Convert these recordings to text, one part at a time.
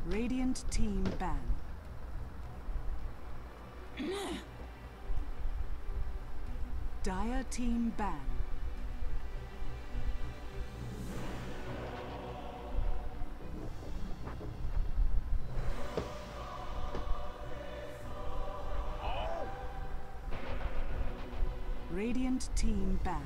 Radiant team ban. Dire team ban. Radiant team ban.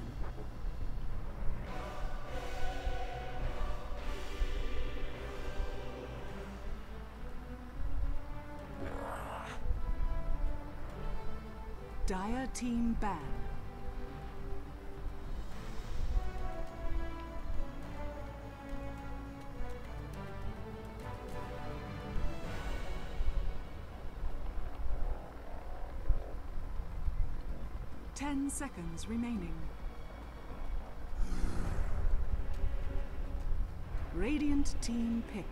Dire team ban. Ten seconds remaining. Radiant team pick.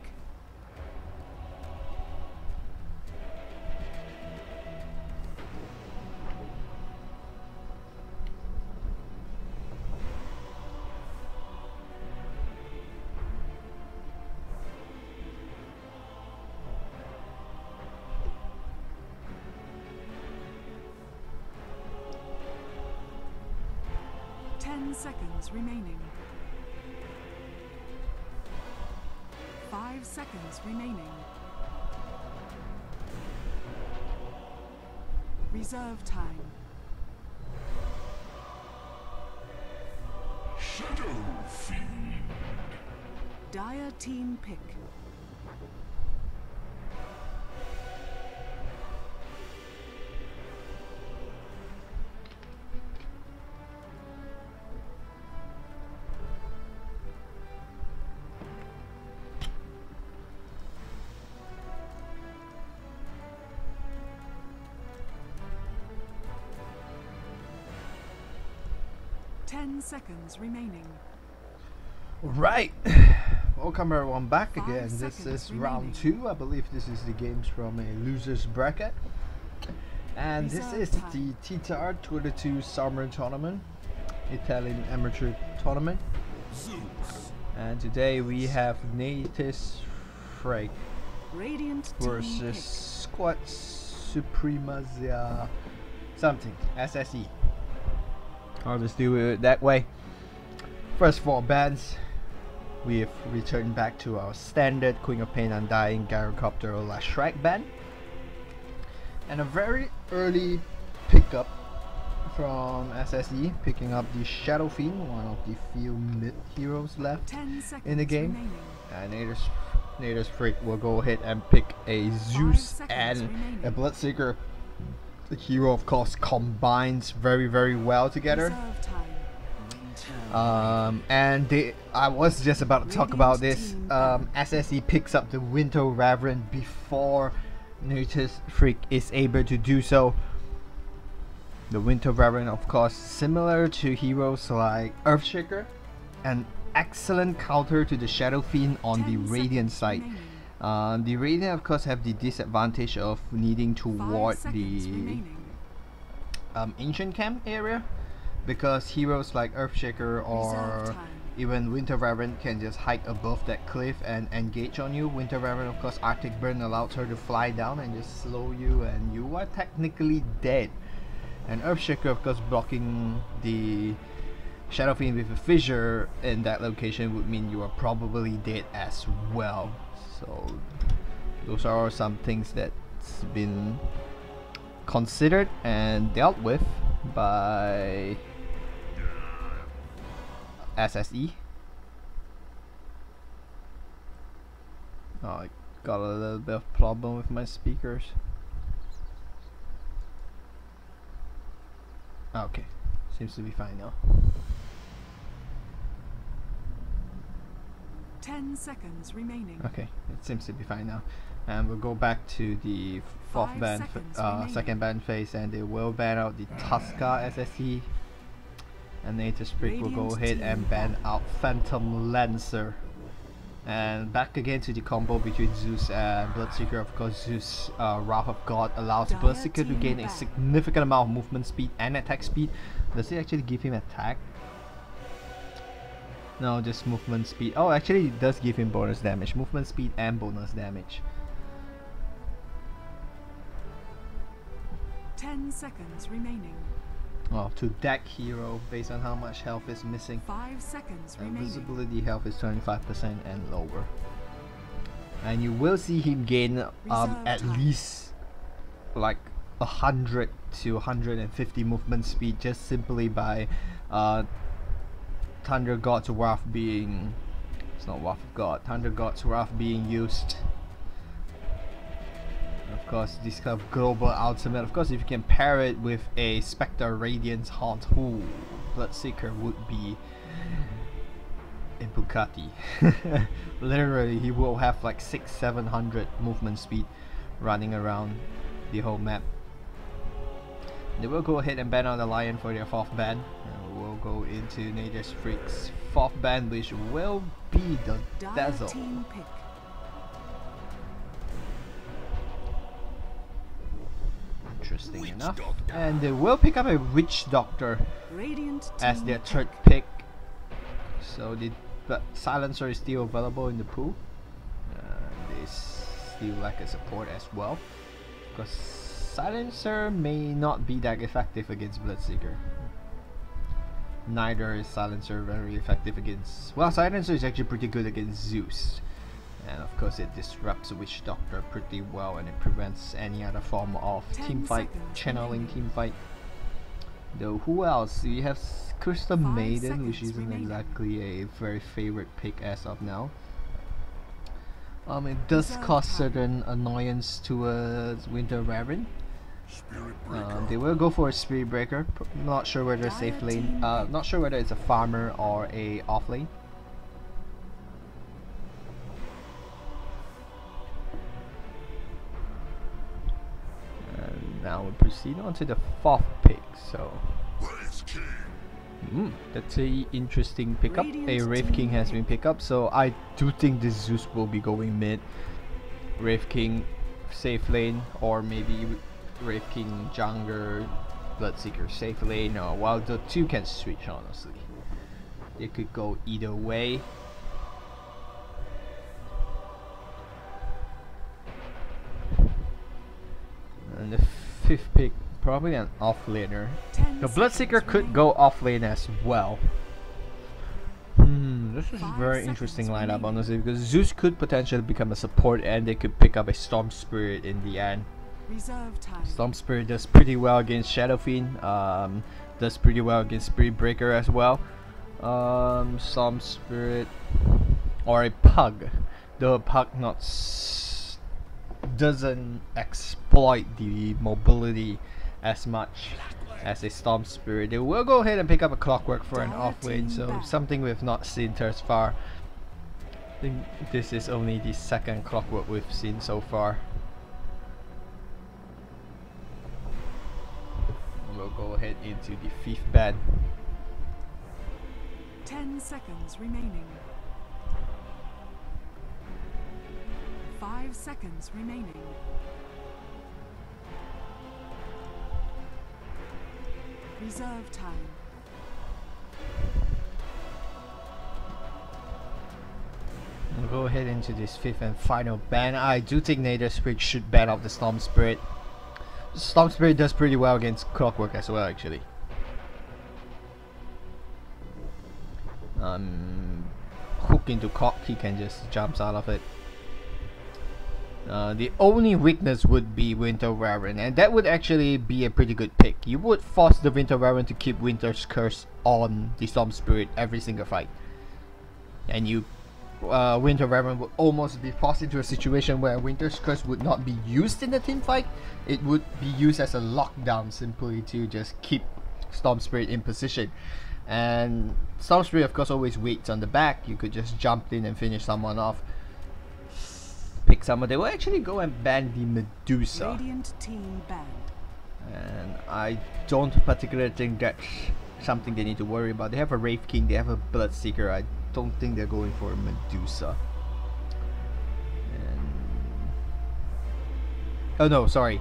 Seconds remaining. 5 seconds remaining. Reserve time. Shadow Fiend. Dire team pick. Seconds remaining. Right. Welcome everyone back again. This is round 2. I believe this is the games from a loser's bracket. And this is the TITA DOTA 2 Summer Tournament, Italian amateur tournament. And today we have Natus Friggere versus Squadra Supremazia something, SSE. I'll just do it that way. First of all, bans. We've returned back to our standard Queen of Pain Undying Gyrocopter Shrek ban. And a very early pickup from SSE, picking up the Shadow Fiend, one of the few mid heroes left in the game. Remaining. And Natus Friggere will go ahead and pick a Zeus and a Bloodseeker. The hero, of course, combines very well together. I was just about to talk about this. SSE picks up the Winter Reverend before Natus Friggere is able to do so. The Winter Reverend, of course, similar to heroes like Earthshaker, an excellent counter to the Shadow Fiend on the Radiant side. The Radiant, of course, have the disadvantage of needing to ward the Ancient Camp area, because heroes like Earthshaker or even Winter Reverend can just hike above that cliff and engage on you. Winter Reverend, of course, Arctic Burn allows her to fly down and just slow you, and you are technically dead. And Earthshaker, of course, blocking the Shadow Fiend with a fissure in that location would mean you are probably dead as well. So those are some things that's been considered and dealt with by SSE. Oh, I got a little bit of problem with my speakers. Okay, seems to be fine now. 10 seconds remaining. Okay, it seems to be fine now. And we'll go back to the second ban phase, and they will ban out the Tuska SSE. And Natus Friggere will go ahead and ban out Phantom Lancer. And back again to the combo between Zeus and Bloodseeker. Of course, Zeus, Wrath of God, allows Bloodseeker to gain a significant amount of movement speed and attack speed. Does it actually give him attack? No, just movement speed. Oh, actually it does give him bonus damage. Movement speed and bonus damage. 10 seconds remaining. Well, to deck hero based on how much health is missing. 5 seconds remaining. Visibility health is 25% and lower. And you will see him gain at least like 100 to 150 movement speed just simply by Thunder God's Wrath being... It's not Wrath of God. Thunder God's Wrath being used. Of course, this kind of global ultimate. Of course, if you can pair it with a Spectre Radiance Haunt, Bloodseeker would be a Bugatti. Literally, he will have like 600-700 movement speed running around the whole map. They will go ahead and ban out the Lion for their 4th ban. We'll go into Natus Friggere's 4th ban, which will be the Dazzle. Interesting enough. And they will pick up a Witch Doctor as their 3rd pick. So but Silencer is still available in the pool. They still lack a support as well, because Silencer may not be that effective against Bloodseeker. Neither is Silencer very effective against... Well, Silencer is actually pretty good against Zeus. And of course it disrupts Witch Doctor pretty well, and it prevents any other form of teamfight, channeling teamfight. Though who else? We have Crystal Maiden, which isn't exactly a very favorite pick as of now. It does cause certain annoyance towards Winter Raven. They will go for a Spirit Breaker. Not sure whether it's safe lane. Not sure whether it's a farmer or a off lane. And now we proceed on to the 4th pick. So that's a interesting pickup. A Wraith King has been picked up, so I do think this Zeus will be going mid. Wraith King safe lane, or maybe Wraith King jungler, Bloodseeker safe lane. While the two can switch, honestly. They could go either way. And the 5th pick, probably an off laner. The Bloodseeker could go off lane as well. This is a very interesting lineup, honestly, because Zeus could potentially become a support, and they could pick up a Storm Spirit in the end. Storm Spirit does pretty well against Shadow Fiend. Does pretty well against Spirit Breaker as well. Storm Spirit or a Pug. Though a Pug doesn't exploit the mobility as much as a Storm Spirit. They will go ahead and pick up a Clockwork for an off lane, so something we've not seen thus far. I think this is only the 2nd Clockwork we've seen so far. We'll go ahead into the 5th ban. 10 seconds remaining. 5 seconds remaining. Reserve time. We'll go ahead into this 5th and final ban. I do think Natus Friggere should ban out the Storm Spirit. Storm Spirit does pretty well against Clockwork as well, actually. Hook into cock, he can just jumps out of it. The only weakness would be Winter Raven, and that would actually be a pretty good pick. You would force the Winter Raven to keep Winter's Curse on the Storm Spirit every single fight, and you Winter Raven would almost be forced into a situation where Winter's Curse would not be used in the team fight. It would be used as a lockdown, simply to just keep Storm Spirit in position. And Storm Spirit of course always waits on the back. You could just jump in and finish someone off. Pick someone. They will actually go and ban the Medusa. Radiant team banned. And I don't particularly think that's something they need to worry about. They have a Wraith King, they have a Bloodseeker. I don't think they're going for a Medusa. And oh no, sorry.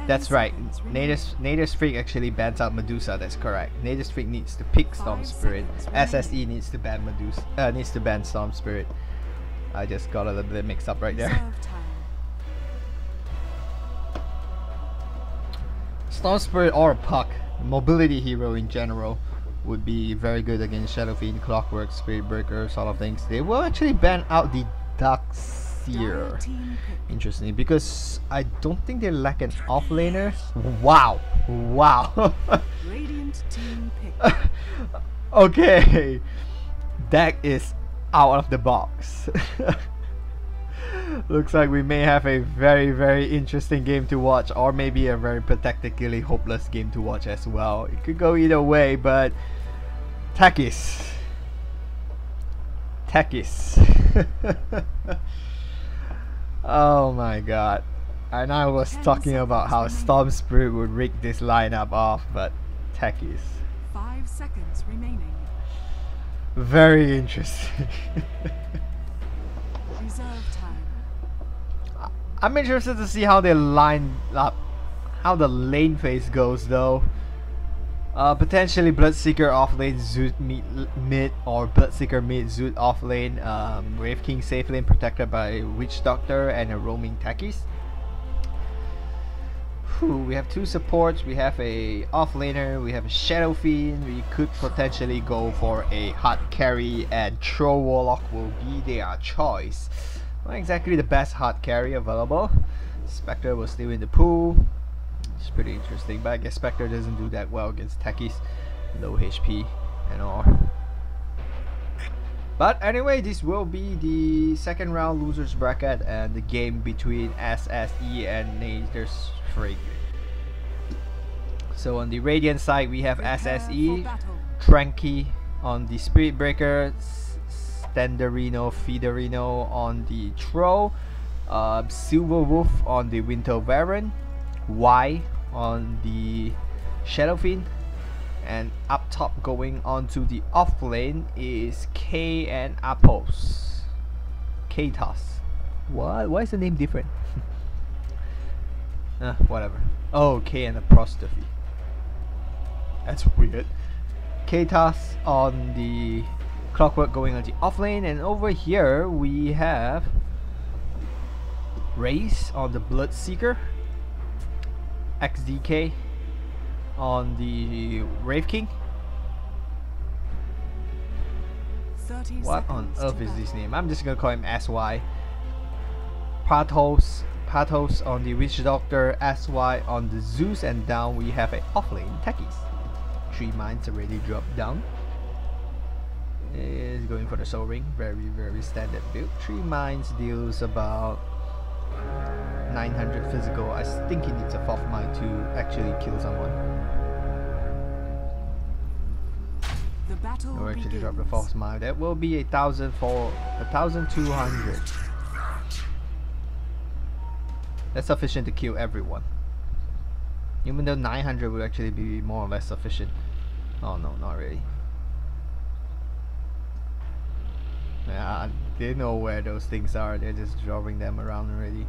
That's right. Natus Friggere actually bans out Medusa. That's correct. Natus Friggere needs to pick Storm Spirit. SSE needs to ban Medusa. Needs to ban Storm Spirit. I just got a little bit mixed up right there. Storm Spirit or Puck, mobility hero in general, would be very good against Shadow Fiend, Clockwork, Spirit Breaker, sort of things. They will actually ban out the Dark Seer. Interestingly, because I don't think they lack an offlaner. Wow, wow. Radiant team pick. Okay, deck is out of the box. Looks like we may have a very interesting game to watch, or maybe a very pathetically hopeless game to watch as well. It could go either way, but Takis. Oh my god. And I was talking about how Storm Spirit would rig this lineup off, but Takis. 5 seconds remaining. Very interesting. Reserve time. I'm interested to see how they line up, how the lane phase goes though. Potentially Bloodseeker off lane, Zoot mid, or Bloodseeker mid, Zoot off lane, Wraith King safe lane protected by Witch Doctor and a roaming Takis. We have 2 supports, we have a off laner, we have a Shadow Fiend. We could potentially go for a hard carry, and Troll Warlock will be their choice. Not exactly the best hard carry available. Spectre was still in the pool. It's pretty interesting, but I guess Spectre doesn't do that well against Takis, low HP and all. But anyway, this will be the second round losers bracket and the game between SSE and Natus Friggere. So on the Radiant side we have SSE, Tranky on the Spirit Breaker, Standerino, Feederino on the Troll, Silver Wolf on the Winter Baron, Y on the Shadow Fiend, and up top going onto the off lane is K and Apos. Katos. What? Why is the name different? Whatever. Oh, K and Apostrophe. That's weird. Katos on the Clockwork going on the off lane, and over here we have Raze on the Bloodseeker, XDK on the Wraith King. What on earth is this name? I'm just gonna call him SY. Pathos on the Witch Doctor, SY on the Zeus, and down we have a offlane Takis. 3 mines already dropped down. Is going for the Soul Ring, very standard build. 3 mines deals about 900 physical. I think he needs a 4th mine to actually kill someone. The battle Or actually begins. drop the 4th mine. That will be 1,200. That's sufficient to kill everyone. Even though 900 would actually be more or less sufficient. Oh no, not really. Yeah, they know where those things are. They're just drawing them around already.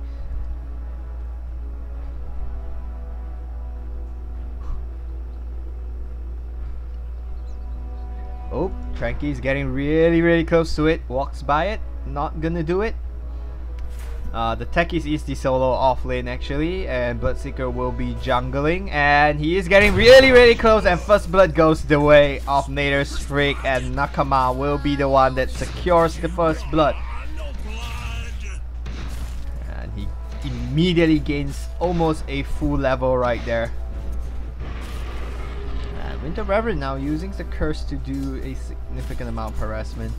Oh, Tranky's getting really close to it. Walks by it. Not gonna do it. The Takis is the solo off lane actually, and Bloodseeker will be jungling, and he is getting really close, and first blood goes the way of Natus Friggere, and Nakama will be the one that secures the first blood. And he immediately gains almost a full level right there. And Winter Reverend now using the curse to do a significant amount of harassment.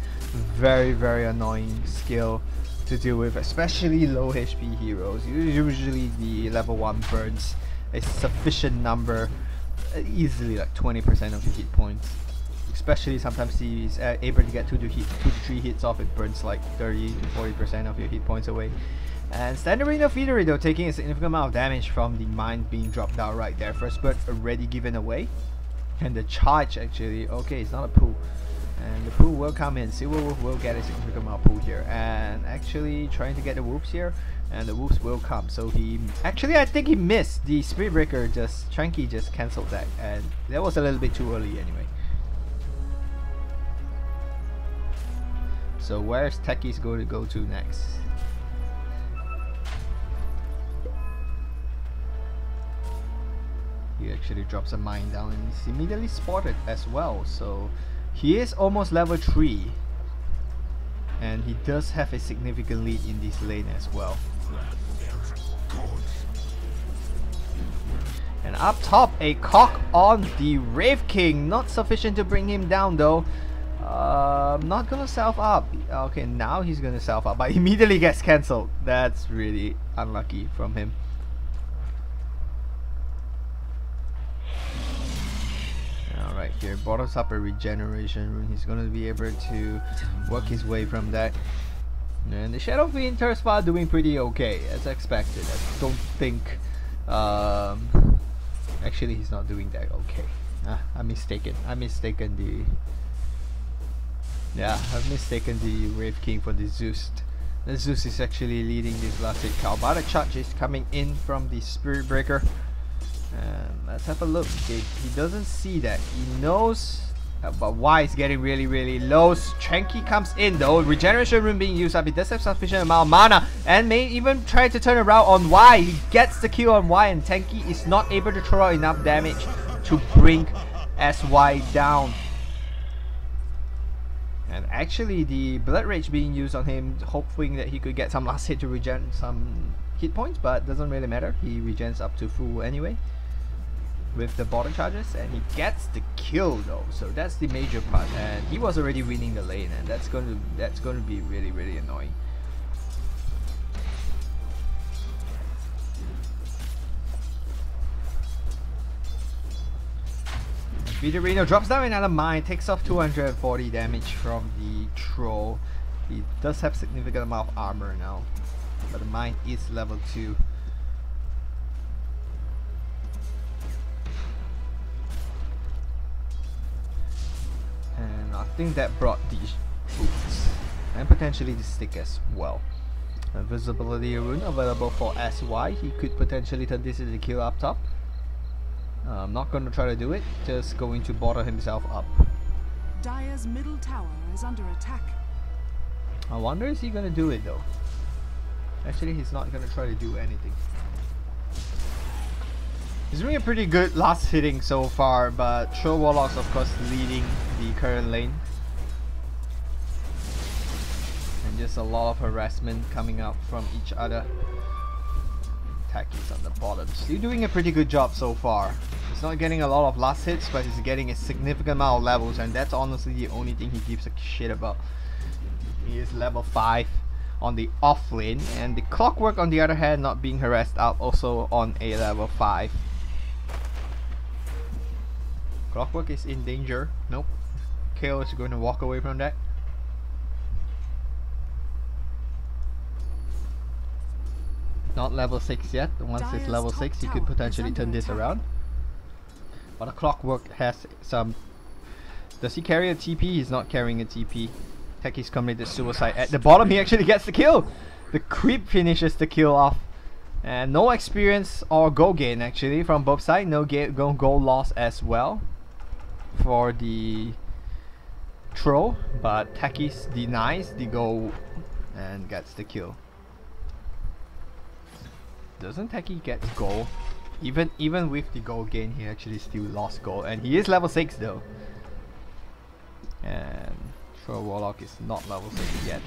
Very annoying skill to deal with, especially low HP heroes. Usually the level 1 burns a sufficient number, easily like 20% of your hit points. Especially sometimes he's able to get 2 to 3 hits off, it burns like 30 to 40% of your hit points away. And Standerino Feederino taking a significant amount of damage from the mine being dropped down right there. First blood already given away. And the charge actually, okay, it's not a pool. And the pool will come in. Silver Wolf will get a significant amount of pool here, and actually trying to get the wolves here, and the wolves will come. So he actually, I think he missed the Spirit Breaker. Just Tranky just cancelled that, and that was a little bit too early anyway. So where's Takis going to go to next? He actually drops a mine down and is immediately spotted as well. So he is almost level 3. And he does have a significant lead in this lane as well. And up top, a cock on the Wraith King. Not sufficient to bring him down though. Not gonna self up. Okay, now he's gonna self up, but immediately gets cancelled. That's really unlucky from him. Alright, here bottoms up a regeneration rune. He's gonna be able to work his way from that. And the Shadow Fiend third spot doing pretty okay, as expected. I don't think actually he's not doing that okay. I'm mistaken. I've mistaken the Wraith King for the Zeus. The Zeus is actually leading this last hit. Kalbada charge is coming in from the Spirit Breaker. Let's have a look. He doesn't see that. He knows, but Y is getting really low. Tranky comes in though. Regeneration rune being used up. He does have sufficient amount of mana and may even try to turn around on Y. He gets the kill on Y, and Tanky is not able to throw out enough damage to bring SY down. And actually the Blood Rage being used on him, hoping that he could get some last hit to regen some hit points, but doesn't really matter. He regens up to full anyway with the bottom charges, and he gets the kill though. So that's the major part, and he was already winning the lane, and that's going to be really annoying. Vitorino drops down another mine, takes off 240 damage from the troll. He does have significant amount of armor now, but the mine is level 2. And I think that brought the boots and potentially the stick as well. A visibility rune available for SY. He could potentially turn this into a kill up top. I'm not going to try to do it, just going to bother himself up. Dire's middle tower is under attack. I wonder, is he going to do it though? Actually, he's not going to try to do anything. He's doing a pretty good last hitting so far, but Troll Warlock's of course leading the current lane. And just a lot of harassment coming out from each other. Tacky's on the bottom. Still doing a pretty good job so far. He's not getting a lot of last hits, but he's getting a significant amount of levels, and that's honestly the only thing he gives a shit about. He is level 5 on the off lane, and the Clockwork on the other hand not being harassed out, also on a level 5. Clockwork is in danger. Nope. KO is going to walk away from that. Not level 6 yet. Once it's level 6, he could potentially turn this around. But a Clockwork has some... Does he carry a TP? He's not carrying a TP. Techie's committed suicide. At the bottom, he actually gets the kill! The creep finishes the kill off. And no experience or goal gain actually from both sides. No goal loss as well for the Troll. But Techie's denies the goal and gets the kill. Doesn't Techie get goal? Even with the goal gain, he actually still lost goal, and he is level 6 though. And Troll Warlock is not level 6 yet.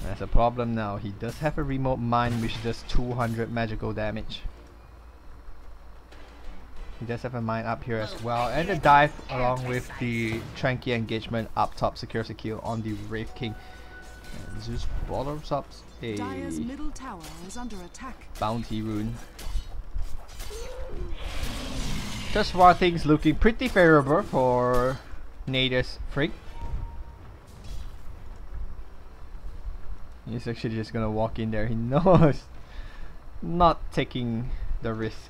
That's a problem now. He does have a remote mine which does 200 magical damage. He does have a mine up here as well, and the dive along with the Tranky engagement up top secures a kill on the Wraith King. And Zeus bottoms up a Dire's middle tower is under attack. bounty rune. Just far things looking pretty favorable for Natus Friggere. He's actually just gonna walk in there. He knows not taking the risk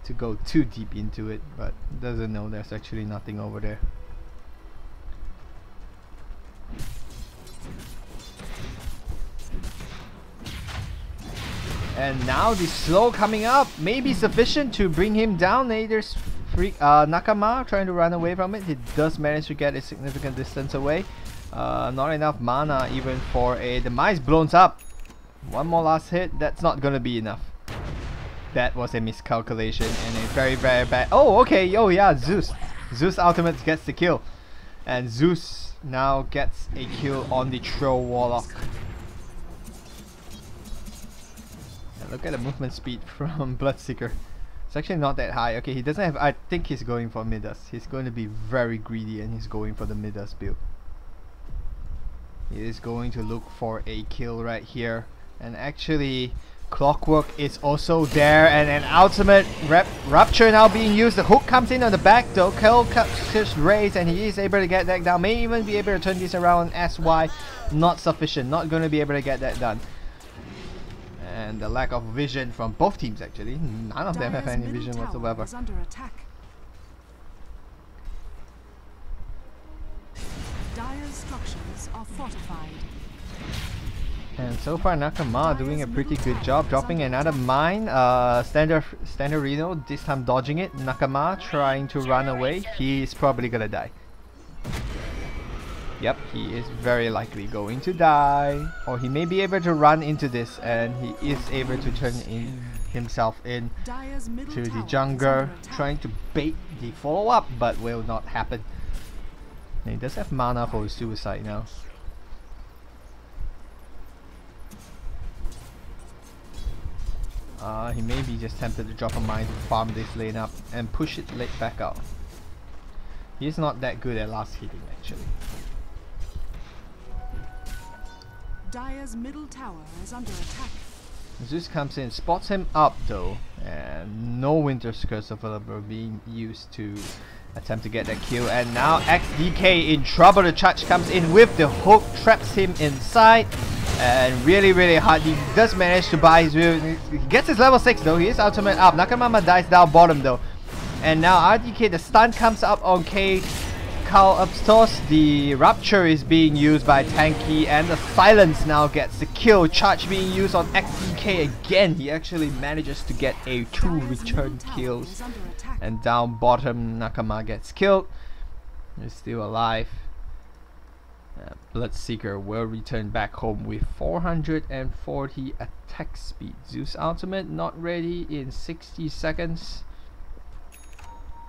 to go too deep into it, but doesn't know there's actually nothing over there. And now the slow coming up may be sufficient to bring him down. There's Nakama trying to run away from it. He does manage to get a significant distance away. Not enough mana even for a demise blown up. One more last hit, that's not gonna be enough. That was a miscalculation and a very bad. Oh, okay. Oh yeah, Zeus. Zeus ultimate gets the kill, and Zeus now gets a kill on the Troll Warlock. And look at the movement speed from Bloodseeker. It's actually not that high. Okay, he doesn't have. I think he's going for Midas. He's going to be very greedy, and he's going for the Midas build. He is going to look for a kill right here, and actually. Clockwork is also there, and an ultimate rupture now being used. The hook comes in on the back though. Kill just raised, and he is able to get that down. May even be able to turn this around. SY not sufficient. Not going to be able to get that done. And the lack of vision from both teams actually. None of them have any vision whatsoever. Under attack. Dire's structures are fortified. And so far Nakama doing a pretty good job, dropping another mine. Standard Reno, this time dodging it. Nakama trying to run away. He's probably gonna die. Yep, he is very likely going to die. Or he may be able to run into this, and he is able to turn himself in to the jungler, trying to bait the follow-up, but will not happen. And he does have mana for his suicide now. He may be just tempted to drop a mine to farm this lane up and push it late back out. He's not that good at last hitting actually. Dire's middle tower is under attack. Zeus comes in, spots him up though, and no Winter's Curse available being used to attempt to get that kill. And now XDK in trouble. The charge comes in with the hook, traps him inside. And really hard. He does manage to buy his way. He gets his level 6 though. He is ultimate up. Nakamama dies down bottom though. And now RDK, the stun comes up on K. Carl Upstos. The rupture is being used by Tanky, and the silence now gets the kill. Charge being used on XDK again. He actually manages to get a 2 return kills. And down bottom, Nakama gets killed. He's still alive. Bloodseeker will return back home with 440 attack speed. Zeus ultimate not ready in 60 seconds.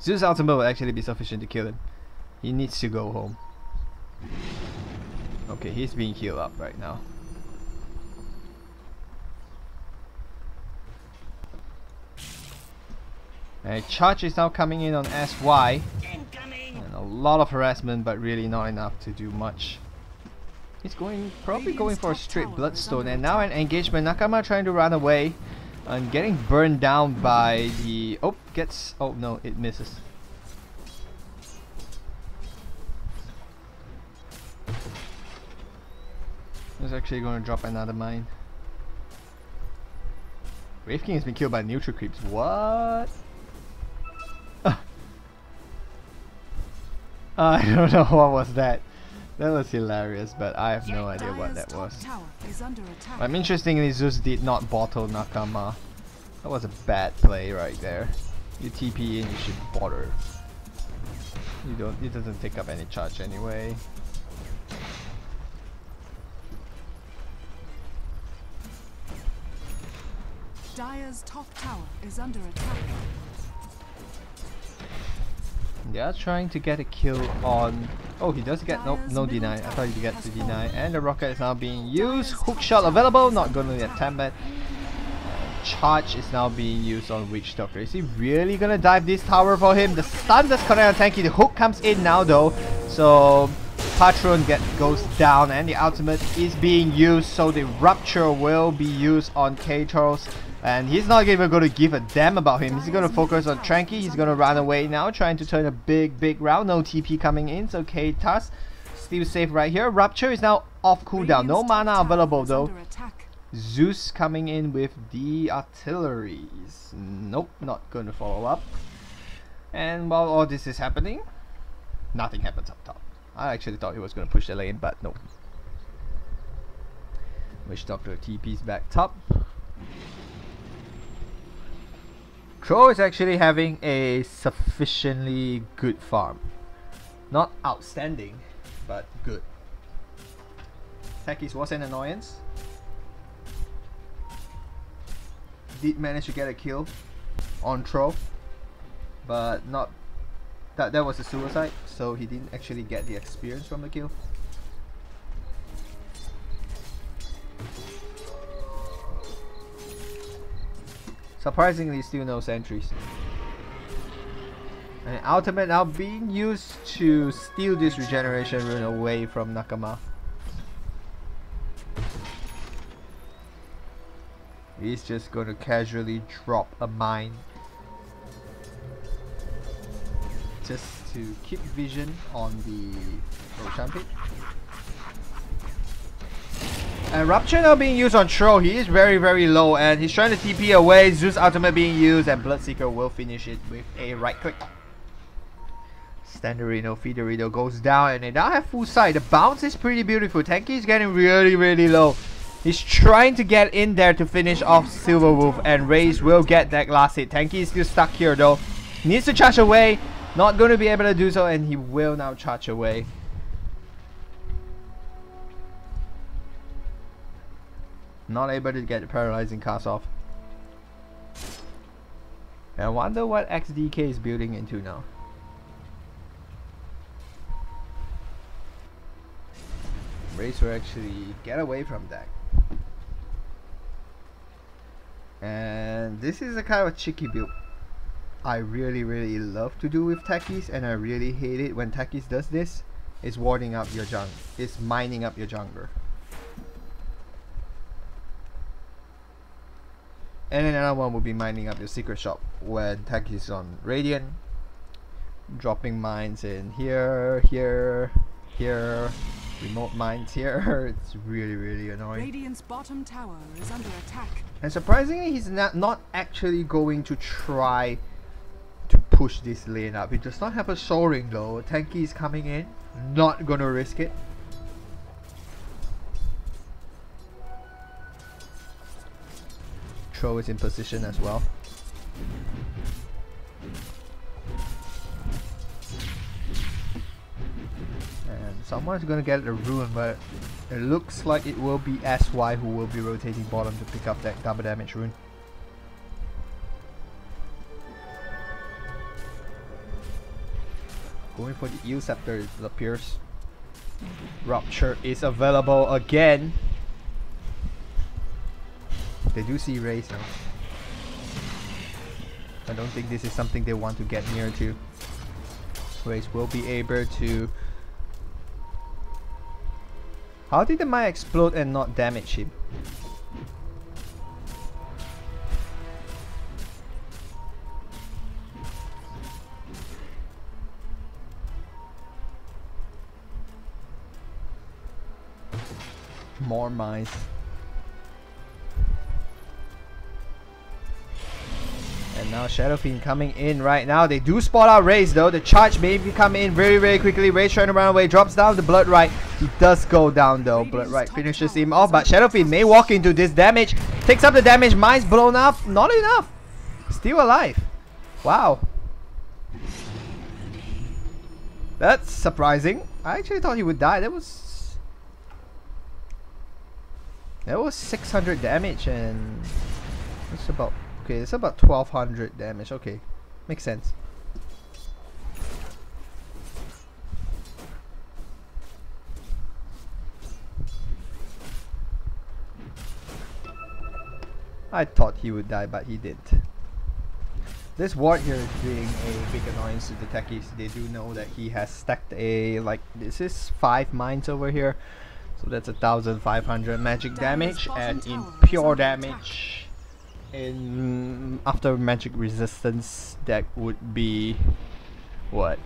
Zeus ultimate will actually be sufficient to kill him. He needs to go home. Okay, he's being healed up right now. And charge is now coming in on SY. And a lot of harassment, but really not enough to do much. He's probably going for a straight bloodstone, and now an engagement. Nakama trying to run away and getting burned down by the oh no, it misses. He's actually going to drop another mine. Wraith King has been killed by neutral creeps. What? I don't know what was that. That was hilarious, but I have no idea what that was. Interestingly, Zeus did not bottle Nakama. That was a bad play right there. You TP in, you should bottle. It doesn't take up any charge anyway. Dire's top tower is under attack. They are trying to get a kill on. Oh, he does get no deny. I thought he'd get to deny. And the rocket is now being used. Hook shot available. Not going to attempt it. Charge is now being used on Witch Doctor. Is he really gonna dive this tower for him? The stun does connect on Tanky. The hook comes in now though. So Patron goes down, and the ultimate is being used. So the rupture will be used on K-Charles. And he's not even going to give a damn about him. He's going to focus on Tranky. He's going to run away now, trying to turn a big round. No TP coming in, so K-Tas still safe right here. Rupture is now off cooldown. No mana available though. Zeus coming in with the artilleries. Nope, not going to follow up. And while all this is happening, nothing happens up top. I actually thought he was going to push the lane, but no. Witch Doctor TP's back top. Crow is actually having a sufficiently good farm. Not outstanding, but good. Techies was an annoyance. did manage to get a kill on Tro, but not that was a suicide, so he didn't actually get the experience from the kill. Surprisingly, still no sentries. And ultimate now being used to steal this regeneration rune away from Nakama. He's just gonna casually drop a mine just to keep vision on the Roshan pit. And Rupture now being used on Tro. He is very low and he's trying to TP away. Zeus ultimate being used and Bloodseeker will finish it with a right click. Standardino, Feederino goes down and they now have full sight. The bounce is pretty beautiful. Tanky is getting really low. He's trying to get in there to finish off Silverwolf and Raze will get that last hit. Tanky is still stuck here though. Needs to charge away. Not going to be able to do so and he will now charge away. Not able to get the paralyzing cast off. And I wonder what XDK is building into now. Race will actually get away from that. And this is a kind of cheeky build I really love to do with Techies, and I really hate it when Techies does this. It's warding up your jungler. It's mining up your jungler. And another one will be mining up your secret shop when Techies is on Radiant. Dropping mines in here, remote mines here. It's really annoying. Radiant's bottom tower is under attack. And surprisingly, he's not actually going to try to push this lane up. He does not have a soaring though. Tanky is coming in, not gonna risk it. Tro is in position as well. And someone's gonna get a rune, but it looks like it will be SY who will be rotating bottom to pick up that double damage rune. Going for the Eel Scepter, it appears. Rupture is available again. They do see Raze now. I don't think this is something they want to get near to. Raze will be able to... How did the mine explode and not damage him? More mines. And now Shadow Fiend coming in right now. They do spot out Raze though. The charge may be coming in very quickly. Raze trying to run away. Drops down the Blood Right. He does go down though. Blood Right finishes him off. But Shadow Fiend may walk into this damage. Takes up the damage. Mines blown up. Not enough. Still alive. Wow. That's surprising. I actually thought he would die. That was 600 damage and it's about... Okay, it's about 1200 damage. Okay, makes sense. I thought he would die, but he didn't. This ward here is being a big annoyance to the techies. They do know that he has stacked a, like, this is 5 mines over here. So that's 1500 magic damage, and in pure damage, in after magic resistance, that would be what?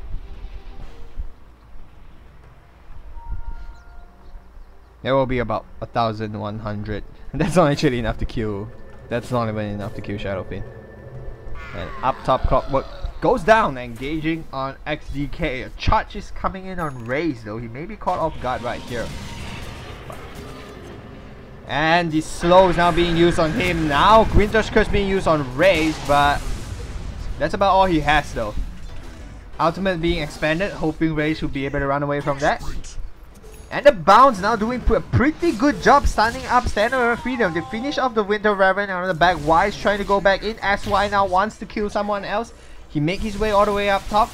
There will be about 1100. That's not actually enough to kill. That's not even enough to kill Shadow Fiend. And up top, Clockwork goes down, engaging on XDK. A charge is coming in on Raze though. He may be caught off guard right here. And the slow is now being used on him. Now Winter's Curse being used on Raze, but that's about all he has though. Ultimate being expanded, hoping Raze will be able to run away from that. And the Bounce now doing a pretty good job standing up, standing over Freedom. They finish off the Winter Reverend on the back. Wise trying to go back in. SY now wants to kill someone else. He make his way all the way up top,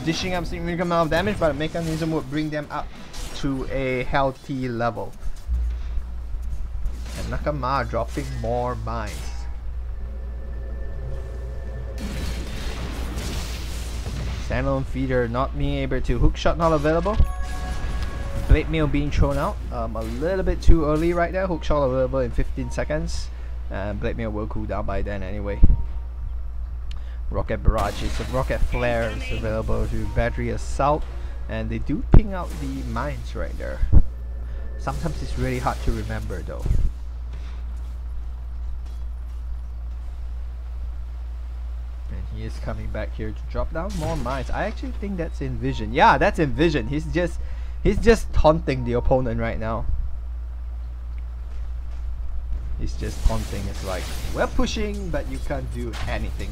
dishing up significant amount of damage, but Mechanism would bring them up to a healthy level. And Nakama dropping more mines. Standalone Feeder not being able to. Hookshot not available. Blade Mail being thrown out. A little bit too early right now. Hookshot available in 15 seconds. And Blade Mail will cool down by then anyway. Rocket Barrage is Rocket Flare is available to Battery Assault. And they do ping out the mines right there. Sometimes it's really hard to remember though. And he is coming back here to drop down more mines. I actually think that's Envision. Yeah, that's Envision. He's just taunting the opponent right now. He's just taunting. It's like, we're pushing, but you can't do anything.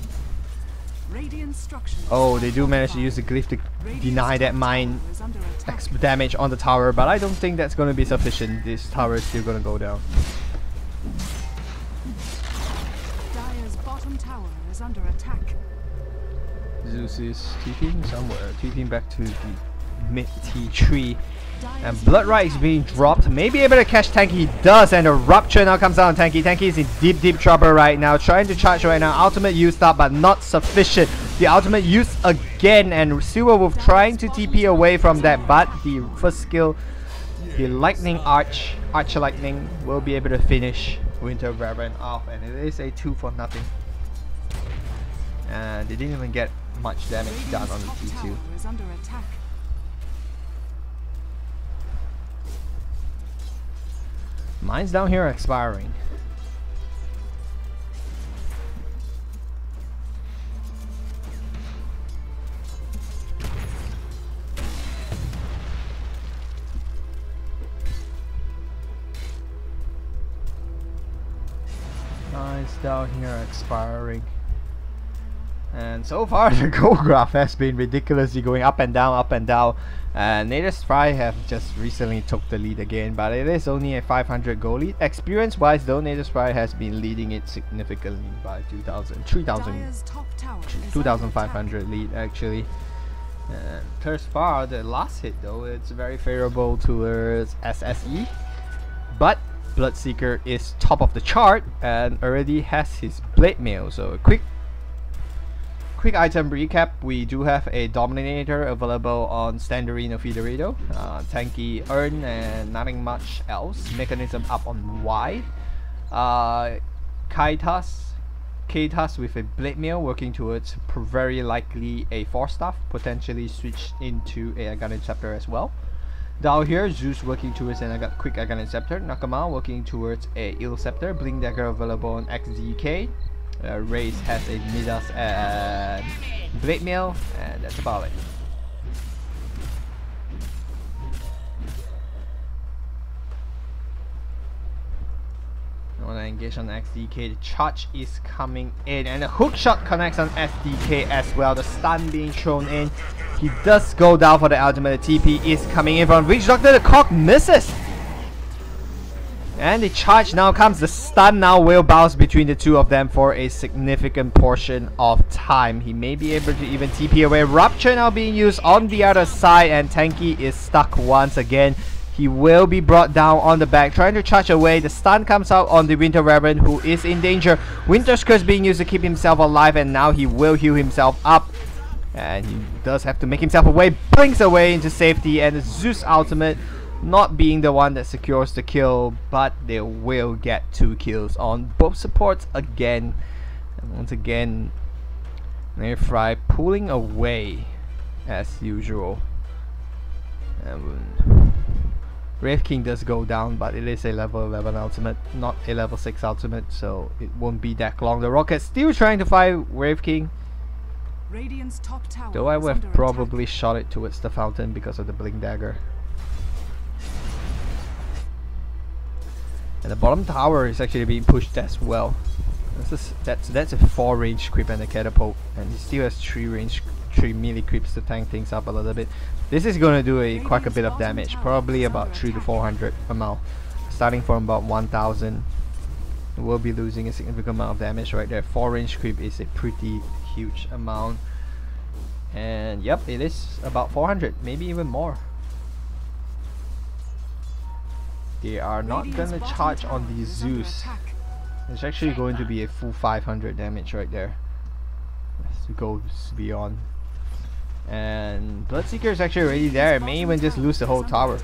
Oh, they do manage to use the glyph to deny that mine damage on the tower, but I don't think that's going to be sufficient. This tower is still going to go down. Dire's bottom tower is under attack. Zeus is TPing somewhere, TPing back to the mid T3. And Blood Right is being dropped. Maybe able to catch Tanky. He does, and a Rupture now comes out on Tanky. Tanky is in deep trouble right now. Trying to charge right now. Ultimate used up, but not sufficient. The ultimate used again, and Silver Wolf trying to TP away from that, but the first skill, the Lightning Arch Lightning, will be able to finish Winter Reverend off, and it is a 2-0. And they didn't even get much damage done on the T2. Mines down here are expiring. Mines down here are expiring. And so far the goal graph has been ridiculously going up and down, up and down. And Natus Fry have just recently took the lead again, but it is only a 500 goal lead. Experience wise though, Natus Fry has been leading it significantly by 2,500 lead actually. And thus far, the last hit though, it's very favorable towards SSE. But Bloodseeker is top of the chart and already has his Blade Mail, so a quick item recap. We do have a Dominator available on Standarino Federato, Tanky Earn, and nothing much else. Mechanism up on Y. Kaitas with a Blade Mail working towards very likely a 4-staff, potentially switch into a Gun Scepter as well. Down here, Zeus working towards a quick Gun Scepter. Nakama working towards a Ill Scepter. Blink Dagger available on XDK. Raze has a Midas and Blade Mail, and that's about it. I want to engage on XDK. The charge is coming in, and the hook shot connects on SDK as well. The stun being thrown in. He does go down for the ultimate. The TP is coming in from Witch Doctor. The cock misses. And the charge now comes. The stun now will bounce between the two of them for a significant portion of time. He may be able to even TP away. Rupture now being used on the other side, and Tanky is stuck once again. He will be brought down on the back, trying to charge away. The stun comes out on the Winter Reverend, who is in danger. Winter's Curse being used to keep himself alive, and now he will heal himself up. And he does have to make himself away. Blinks away into safety, and the Zeus ultimate not being the one that secures the kill, but they will get 2 kills on both supports again. And once again, Fry pulling away as usual. And Wraith King does go down, but it is a level 11 ultimate, not a level 6 ultimate, so it won't be that long. The Rocket's still trying to fight Wraith King, though I would have probably shot it towards the fountain because of the Blink Dagger. And the bottom tower is actually being pushed as well. That's a 4 range creep and a catapult, and he still has 3 3 melee creeps to tank things up a little bit. This is going to do quite a bit of damage, probably about 300 to 400 amount. Starting from about 1000, we'll be losing a significant amount of damage right there. 4 range creep is a pretty huge amount. And yep, it is about 400, maybe even more. They are not gonna charge on the Zeus. It's actually going to be a full 500 damage right there. It goes beyond. And Bloodseeker is actually already there. It may even just lose the whole tower.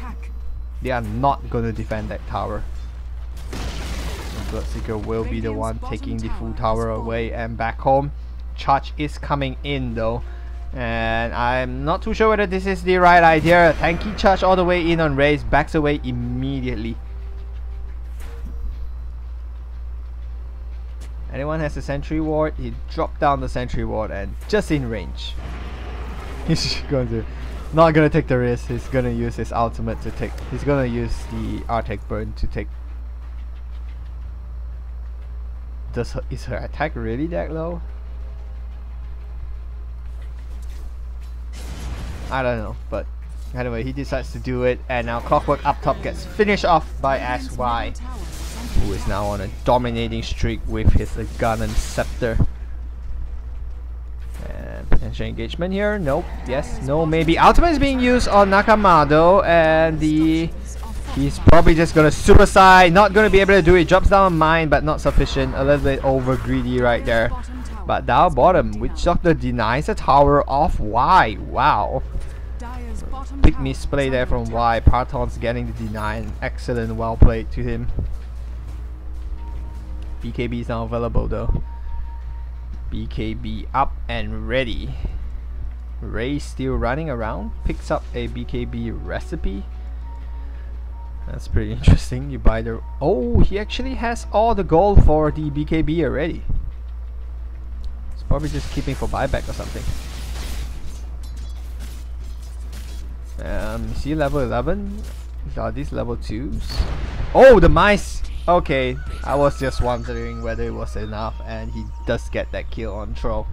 They are not gonna defend that tower. And Bloodseeker will be the one taking the full tower away and back home. Charge is coming in though. And I'm not too sure whether this is the right idea. Tanky charge all the way in on Raze, backs away immediately. Anyone has a sentry ward, he dropped down the sentry ward and just in range. He's not gonna take the risk. He's gonna use his ultimate to take. He's gonna use the Arctic burn to take. Is her attack really that low? I don't know, but anyway, he decides to do it, and now Clockwork up top gets finished off by SY, who is now on a dominating streak with his gun and scepter. And potential engagement here, nope, yes, no, maybe. Ultimate is being used on Nakamado, and he's probably just gonna suicide, not gonna be able to do it. Drops down a mine, but not sufficient, a little bit over greedy right there. But down bottom, Witch Doctor denies a tower of Y. Wow. Big misplay there from Y. Parton's getting the deny. And excellent, well played to him. BKB is now available though. BKB up and ready. Ray still running around. Picks up a BKB recipe. That's pretty interesting. You buy the... Oh, he actually has all the gold for the BKB already. Probably just keeping for buyback or something. See level 11? Are these level 2s? Oh, the mice! Okay, I was just wondering whether it was enough, and he does get that kill on Troll.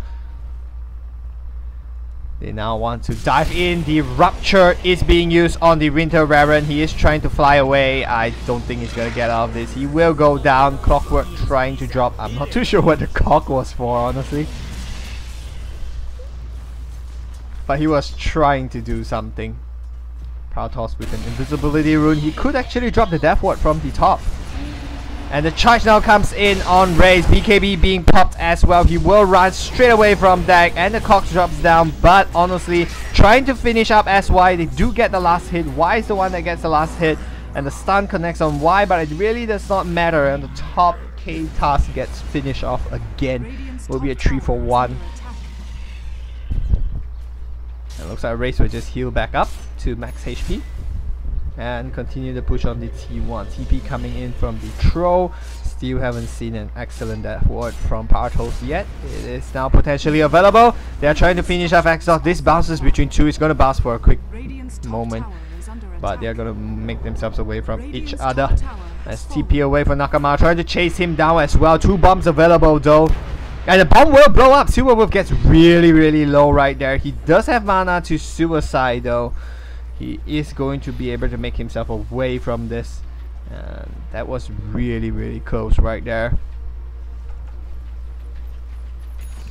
They now want to dive in. The Rupture is being used on the Winter Baron. He is trying to fly away. I don't think he's gonna get out of this. He will go down. Clockwork trying to drop. I'm not too sure what the cock was for, honestly. But he was trying to do something. Protoss with an invisibility rune. He could actually drop the Death Ward from the top. And the charge now comes in on Raze. BKB being popped as well. He will run straight away from that. And the cock drops down. But honestly, trying to finish up SY. They do get the last hit. Y is the one that gets the last hit. And the stun connects on Y. But it really does not matter. And the top K task gets finished off again. Will be a 3 for 1. It looks like Raze will just heal back up to max HP and continue the push on the T1. TP coming in from the Troll. Still haven't seen an excellent Death Ward from Partos yet. It is now potentially available. They are trying to finish off Exhaust. This bounces between two. It's going to bounce for a quick moment, but they are going to make themselves away from each other. As TP away from Nakama, trying to chase him down as well. 2 bombs available though. And the bomb will blow up. Silverwolf gets really low right there. He does have mana to suicide though. He is going to be able to make himself away from this. And that was really close right there.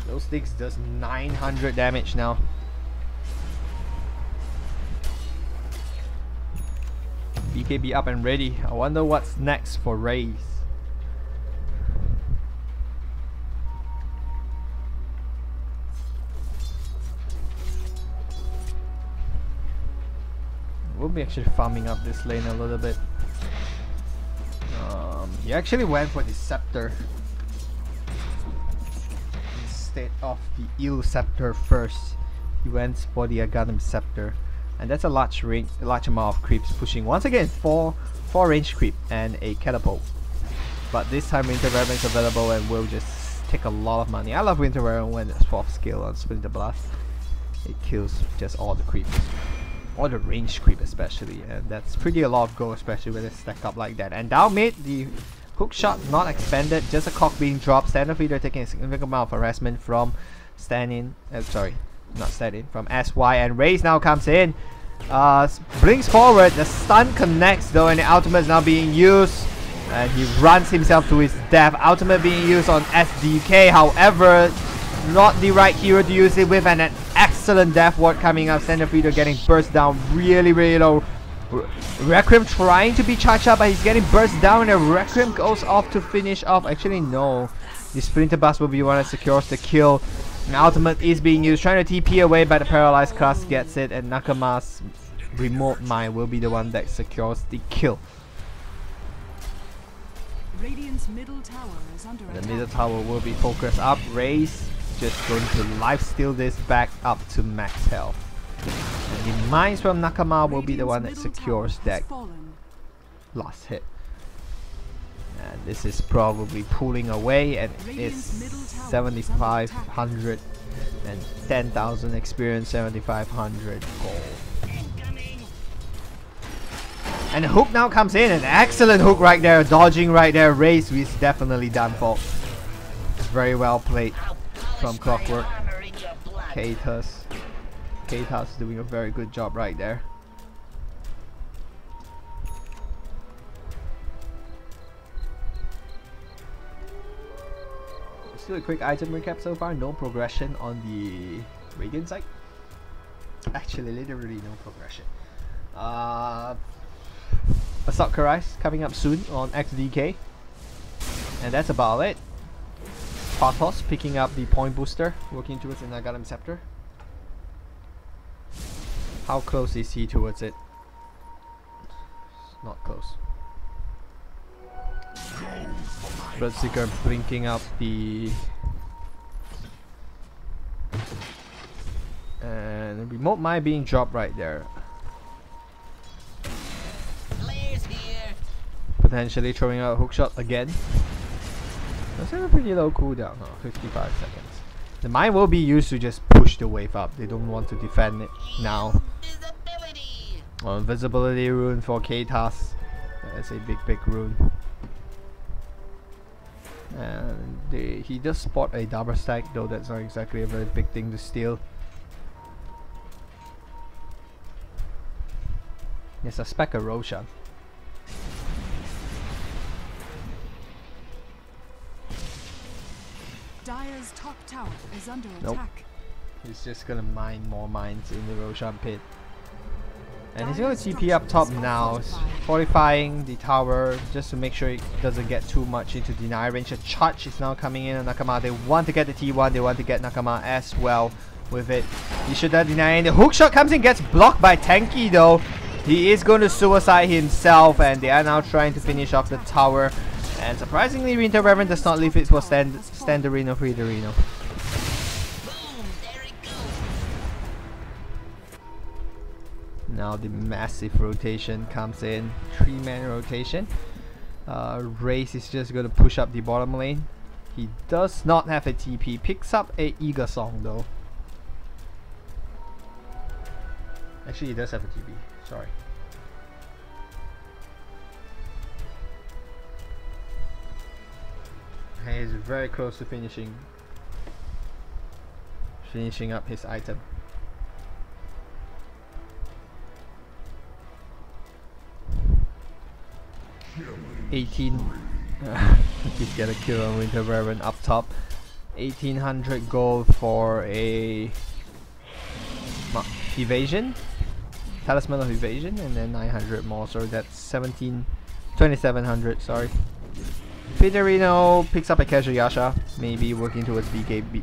Those sticks does 900 damage now. BKB up and ready. I wonder what's next for Raze. We'll be actually farming up this lane a little bit. He actually went for the Scepter instead of the Eel Scepter first. He went for the Aghanim Scepter, and that's a large amount of creeps pushing. Once again, 4 range creep and a catapult. But this time Winter Baron is available and will just take a lot of money. I love Winter Baron when it's 4th skill on Splinter Blast. It kills just all the creeps. Or the range creep especially, and that's pretty a lot of gold, especially when it's stacked up like that. And down mid, the hook shot not expanded, just a cock being dropped. Standard Feeder taking a significant amount of harassment from not set in, from SY, and Raze now comes in. Blinks forward, the stun connects though, and the ultimate is now being used. And he runs himself to his death. Ultimate being used on SDK, however, not the right hero to use it with, and an excellent death ward coming up. Center Feeder getting burst down really low. Requiem trying to be charged up, but he's getting burst down, and Requiem goes off to finish off. Actually, no. The Splinter Bus will be one that secures the kill. And ultimate is being used, trying to TP away, but the paralyzed class gets it, and Nakama's remote mine will be the one that secures the kill. Radiant's middle tower is under attack. The middle tower will be focused up. Raze just going to lifesteal this back up to max health. And the mines from Nakama will be the one that secures that last hit. And this is probably pulling away, and it's 7,500 and 10,000 experience, 7,500 gold. And the hook now comes in, an excellent hook right there, dodging right there. Raze is definitely done for. Very well played from Clockwork. Kaitas doing a very good job right there. Let's do a quick item recap so far. No progression on the Radiant side. Actually, literally no progression. Assault Karais coming up soon on XDK. And that's about it. Pathos picking up the point booster, working towards the Nagalam Scepter. How close is he towards it? Not close. Bloodseeker blinking up the... And remote mine being dropped right there. Potentially throwing out a hookshot again. That's a pretty low cooldown, 55 seconds. The mine will be used to just push the wave up. They don't want to defend it now. Invisibility rune for Kaitas. That's a big rune. And he does spot a double stack, though that's not exactly a very big thing to steal. I suspect a Roshan. Dire's top tower is under attack. He's just gonna mine more mines in the Roshan pit. And he's gonna TP up top now, fortifying the tower just to make sure it doesn't get too much into deny range. A charge is now coming in on Nakama. They want to get the T1, they want to get Nakama as well with it. He should not deny, and the hookshot comes in, gets blocked by Tanky though. He is going to suicide himself, and they are now trying to finish off the tower. And surprisingly, Winter Reverend does not leave it for Standarino Friderino. Now the massive rotation comes in, 3-man rotation. Raze is just going to push up the bottom lane. He does not have a TP, picks up a Eager Song though. Actually, he does have a TP, sorry. And he's very close to finishing up his item. 18. He's got a kill on Winter Reverend up top. 1800 gold for a evasion, talisman of evasion, and then 900 more, so that's 2700. Sorry. Fiderino picks up a casual Yasha, maybe working towards BKB.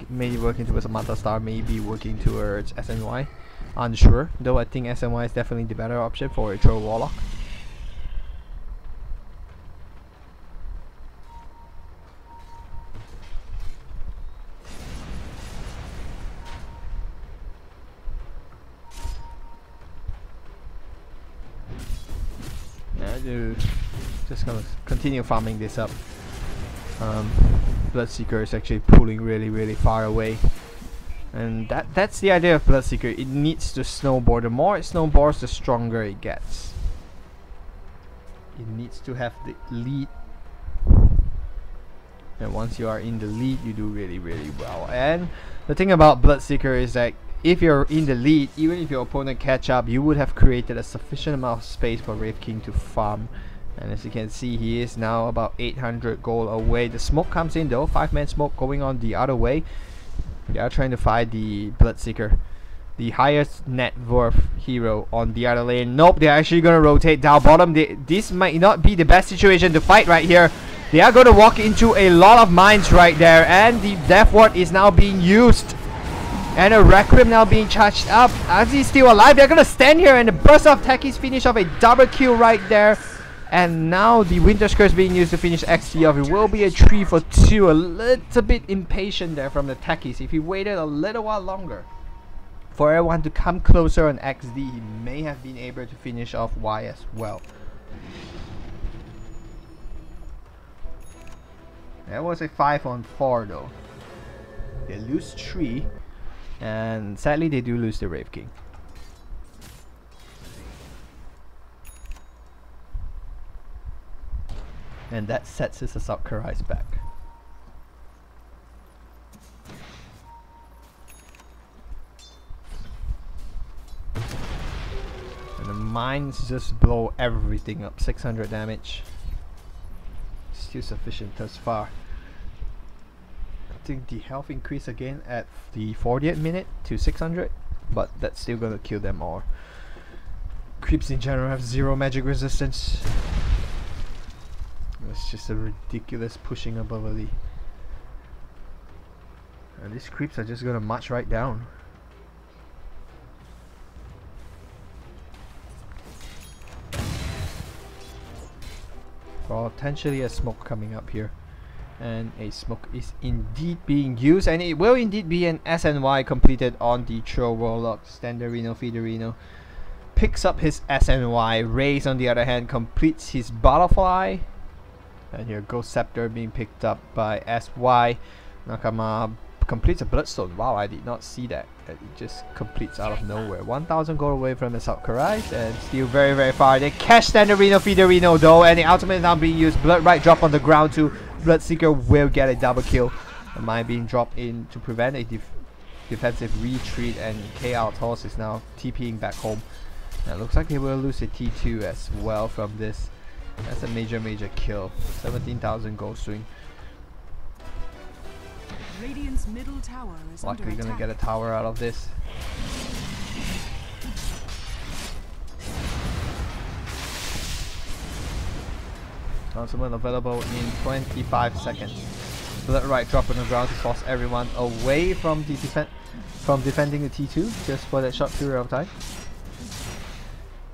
Maybe working towards a Manta Star, maybe working towards SNY. Unsure, though I think SNY is definitely the better option for a Troll Warlock. Just gonna continue farming this up. Bloodseeker is actually pulling really far away, and that's the idea of Bloodseeker. It needs to snowboard. The more it snowboards, the stronger it gets. It needs to have the lead And once you are in the lead, you do really well. And the thing about Bloodseeker is that if you're in the lead, even if your opponent catch up, you would have created a sufficient amount of space for Wraith King to farm. And as you can see, he is now about 800 gold away. The smoke comes in though, 5-man smoke going on the other way. They are trying to fight the Bloodseeker, the highest net worth hero on the other lane. Nope, they're actually going to rotate down bottom. This might not be the best situation to fight right here. They are going to walk into a lot of mines right there, and the Death Ward is now being used. And a Requiem now being charged up. As he's still alive, they're going to stand here, and the burst of techies finish off a double kill right there. And now the Winter's Curse being used to finish XD off. It will be a 3 for 2. A little bit impatient there from the techies. If he waited a little while longer for everyone to come closer on XD, he may have been able to finish off Y as well. That was a 5 on 4 though. They lose 3, and sadly they do lose the Wraith King. And that sets his Assault Karais back. And the mines just blow everything up. 600 damage. Still sufficient thus far. I think the health increase again at the 40th minute to 600, but that's still gonna kill them all. Creeps in general have 0 magic resistance. It's just a ridiculous pushing ability. And these creeps are just gonna march right down. Potentially a smoke coming up here. And a smoke is indeed being used, and it will indeed be an SNY completed on the Troll Warlock. Standarino Fiderino picks up his SNY. Raze on the other hand completes his Butterfly. And here Ghost Scepter being picked up by SY. Nakama completes a Bloodstone. Wow, I did not see that. It just completes out of nowhere. 1000 gold away from the Assault Karais, and still very far. They catch Standarino Fiderino though, and the ultimate is now being used. Blood Right drop on the ground too. Bloodseeker will get a double kill. The mine being dropped in to prevent a defensive retreat, and Chaos Horse is now TPing back home. And it looks like they will lose a T2 as well from this. That's a major kill. 17,000 gold swing. Radiant's middle tower is Luckily under gonna attack. get a tower out of this. Ultimate available in 25 seconds. Blood Right drop on the ground to force everyone away from the defending the T2 just for that short period of time.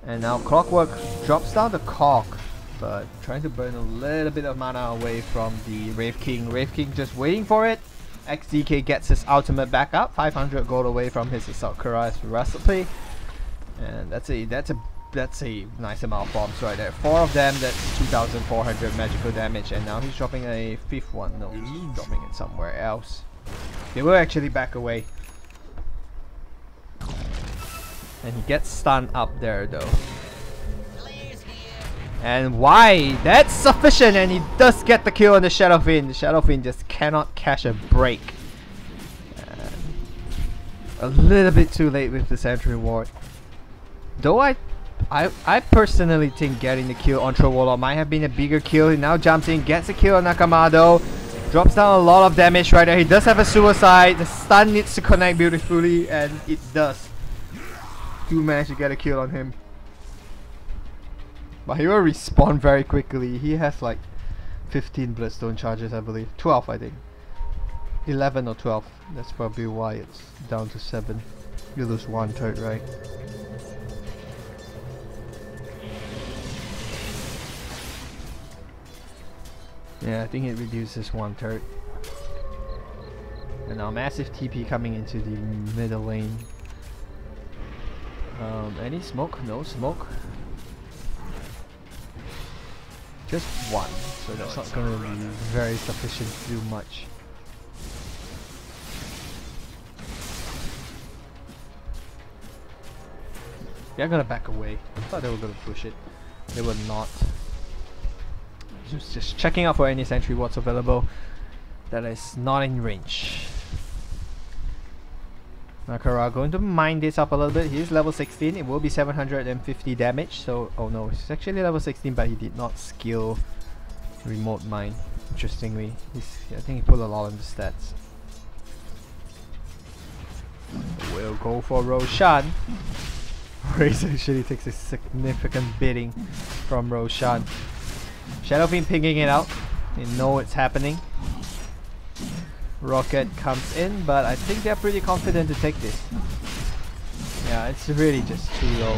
And now Clockwork drops down the Cog, but trying to burn a little bit of mana away from the Wraith King. Wraith King just waiting for it. XDK gets his ultimate back up, 500 gold away from his Assault Karais recipe, and that's a nice amount of bombs right there. 4 of them, that's 2,400 magical damage, and now he's dropping a 5th one. No, he's dropping it somewhere else. They will actually back away, and he gets stunned up there though. And why? That's sufficient, and he does get the kill on the Shadow Fiend. The Shadow Fiend just cannot catch a break. And a little bit too late with the Sentry Ward. Though I personally think getting the kill on Troll Warlock might have been a bigger kill. He now jumps in, gets a kill on Nakamado. Drops down a lot of damage right there. He does have a suicide. The stun needs to connect beautifully, and it does. Do manage to get a kill on him. But he will respawn very quickly. He has like 15 Bloodstone charges, I believe. 12, I think. 11 or 12. That's probably why it's down to 7. You lose 1/3, right? Yeah, I think it reduces 1/3. And now massive TP coming into the middle lane. Any smoke? No smoke. Just 1, so that's not going to be very sufficient to do much. They're going to back away. I thought they were going to push it. They were not. Just checking out for any sentry wards available. that is not in range. Nakara going to mine this up a little bit. He's level 16. It will be 750 damage. So, oh no, he's actually level 16, but he did not skill remote mine. Interestingly, I think he put a lot on the stats. We'll go for Roshan. Raze actually takes a significant beating from Roshan. Shadow Fiend pinging it out. They know it's happening. Rocket comes in, but I think they're pretty confident to take this. Yeah, it's really just too low.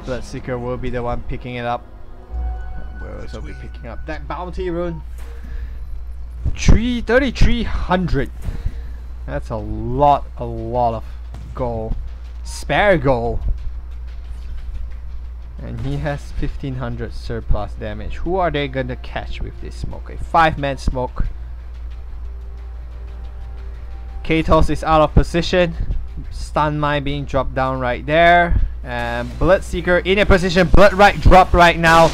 Bloodseeker will be the one picking it up. We'll also be picking up that bounty rune. 3,300. That's a lot of gold. Spare gold. And he has 1500 surplus damage. Who are they gonna catch with this smoke? A 5-man smoke. Katos is out of position. Stun mine being dropped down right there. And Bloodseeker in a position. Blood right drop right now.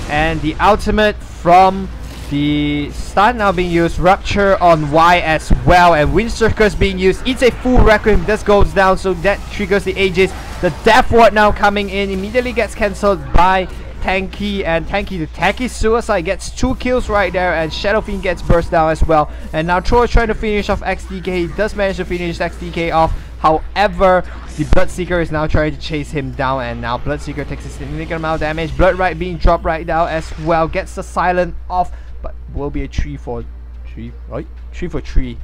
And the ultimate from the stun now being used. Rupture on Y as well. And Wind Circus being used. It's a full Requiem. This goes down. So that triggers the Aegis. The Death Ward now coming in. Immediately gets cancelled by Tanky. And Tanky, the Tanky Suicide gets 2 kills right there. And Shadow Fiend gets burst down as well. And now Troy trying to finish off XDK. He does manage to finish XDK off. However, the Bloodseeker is now trying to chase him down, and now Bloodseeker takes a significant amount of damage. Blood right being dropped right now as well. Gets the silent off, but will be a 3 for 3, right? 3 for 3.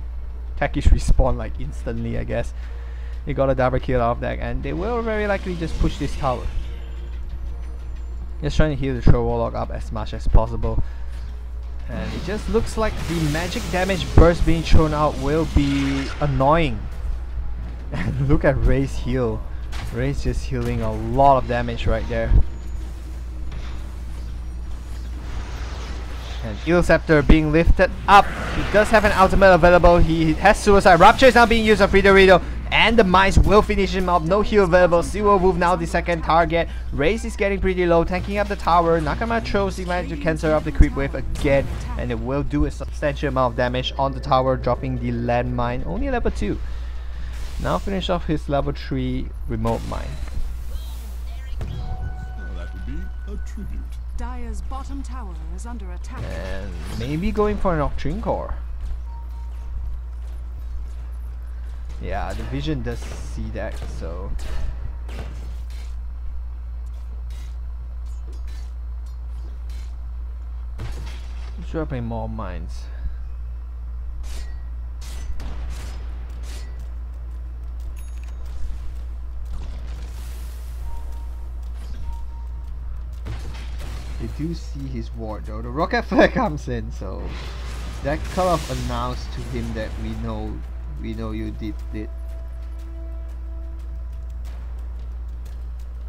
Techies respawn like instantly, I guess. They got a double kill off that, and they will very likely just push this tower. Just trying to heal the Troll Warlock up as much as possible. And it just looks like the magic damage burst being thrown out will be annoying. And look at Raze heal. Raze just healing a lot of damage right there. And Eel Scepter being lifted up. He does have an ultimate available. He has Suicide. Rupture is now being used on Friggere. And the Mice will finish him up. No heal available. Zero move now the second target. Raze is getting pretty low, tanking up the tower. Nakama throws, he managed to cancel up the creep wave again. And it will do a substantial amount of damage on the tower, dropping the landmine. Only level 2. Now finish off his level 3 remote mine. Well, that would be a tribute. Dire's bottom tower is under attack. And maybe going for an Octrine Core. Yeah, the vision does see that, so dropping more mines. They do see his ward though. The rocket flare comes in, so that kind of announced to him that we know you did it.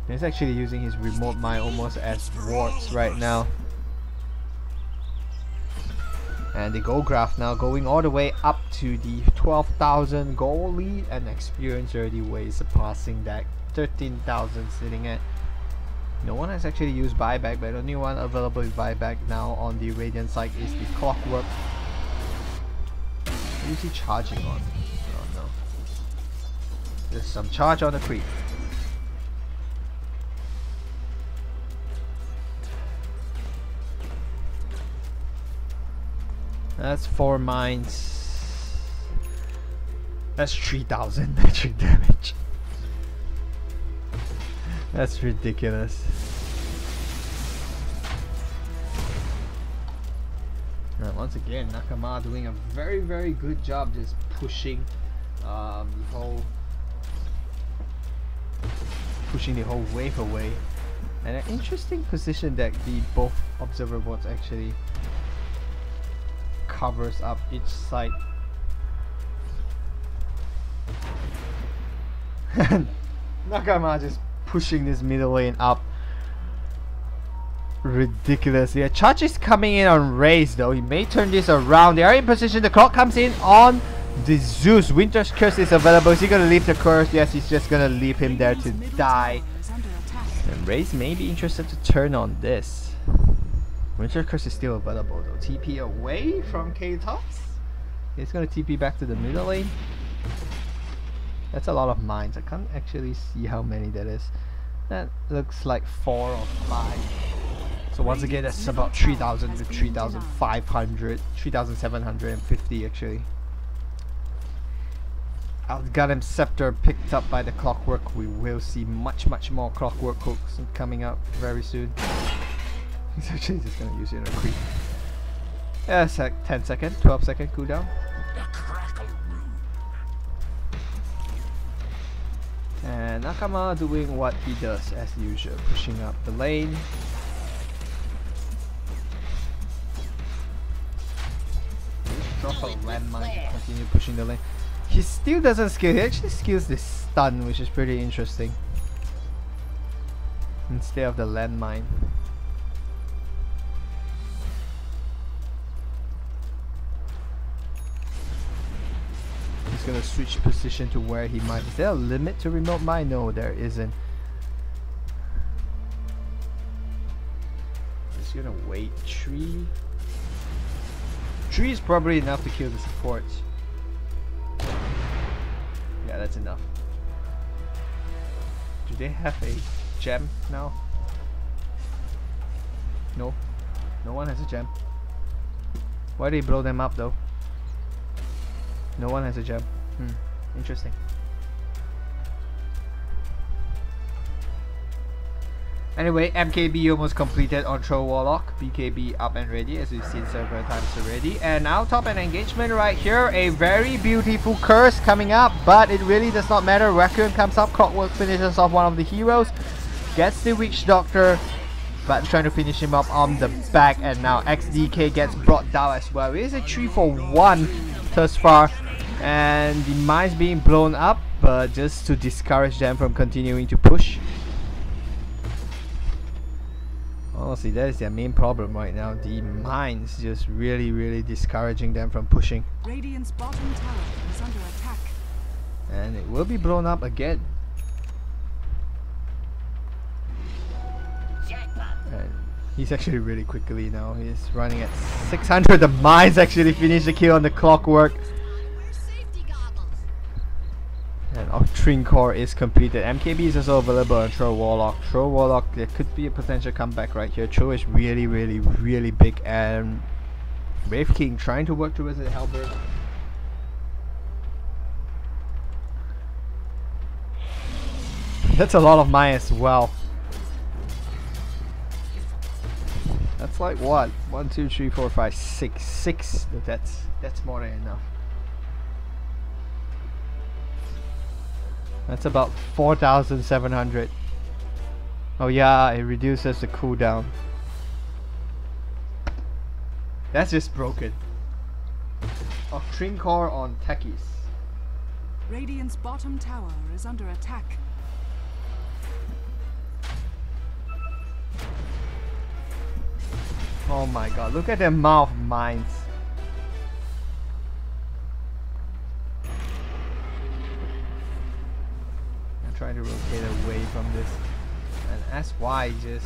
He's actually using his remote mine almost as wards right now. And the gold graph now going all the way up to the 12,000 gold lead, and experience already way surpassing that 13,000 sitting at. No one has actually used buyback, but the only one available with buyback now on the Radiant side is the Clockwork. What is he charging on? Oh no. There's some charge on the creep. That's 4 mines. That's 3,000 magic damage. That's ridiculous. And once again, Nakama doing a very good job just pushing the whole wave away. And an interesting position that the both observer boards actually covers up each side. Nakama just pushing this middle lane up. Ridiculous. Yeah, charge is coming in on Raze though. He may turn this around. They are in position. The clock comes in on the Zeus. Winter's Curse is available. Is he gonna leave the curse? Yes, he's just gonna leave him there to die. And Raze may be interested to turn on this. Winter Curse is still available though. TP away from K-Tops. He's gonna TP back to the middle lane. That's a lot of mines. I can't actually see how many that is. That looks like 4 or 5. So once again, that's about 3,000 to 3,500, 3,750 actually. Outgunned Scepter picked up by the Clockwork. We will see much more Clockwork hooks coming out very soon. He's actually just gonna use it on a creep. Yeah, 10 second, 12 second cooldown. And Nakama doing what he does as usual, pushing up the lane. Drop a landmine to continue pushing the lane. He still doesn't skill, he actually skills this stun, which is pretty interesting. Instead of the landmine. He's gonna switch position to where he might. Is there a limit to remote mine? No, there isn't. He's gonna wait. 3 is probably enough to kill the supports. Yeah, that's enough. Do they have a gem now? No. No one has a gem. Why do they blow them up though? No one has a gem. Interesting. Anyway, MKB almost completed on Troll Warlock. BKB up and ready, as we've seen several times already. And now top an engagement right here. A very beautiful curse coming up, but it really does not matter. Requiem comes up, Clockwork finishes off one of the heroes. Gets the Witch Doctor, but trying to finish him up on the back. And now XDK gets brought down as well. It is a 3-for-1 thus far. And the mines being blown up, but just to discourage them from continuing to push. Honestly, that is their main problem right now. The mines just really discouraging them from pushing. Radiant's bottom tower is under attack. And it will be blown up again. And he's actually really quickly now. He's running at 600. The mines actually finished the kill on the Clockwork. And Octrine Core is completed. MKB is also available on Troll Warlock. Troll Warlock, there could be a potential comeback right here. Troll is really big, and Wraith King trying to work towards the halberd. That's a lot of mine as well. That's like what? 1, 2, 3, 4, 5, 6. 6. That's more than enough. That's about 4,700. Oh yeah, it reduces the cooldown. That's just broken. Octrine Core on Techies. Radiant's bottom tower is under attack. Oh my god, look at the amount of mines. Trying to rotate away from this, and SY just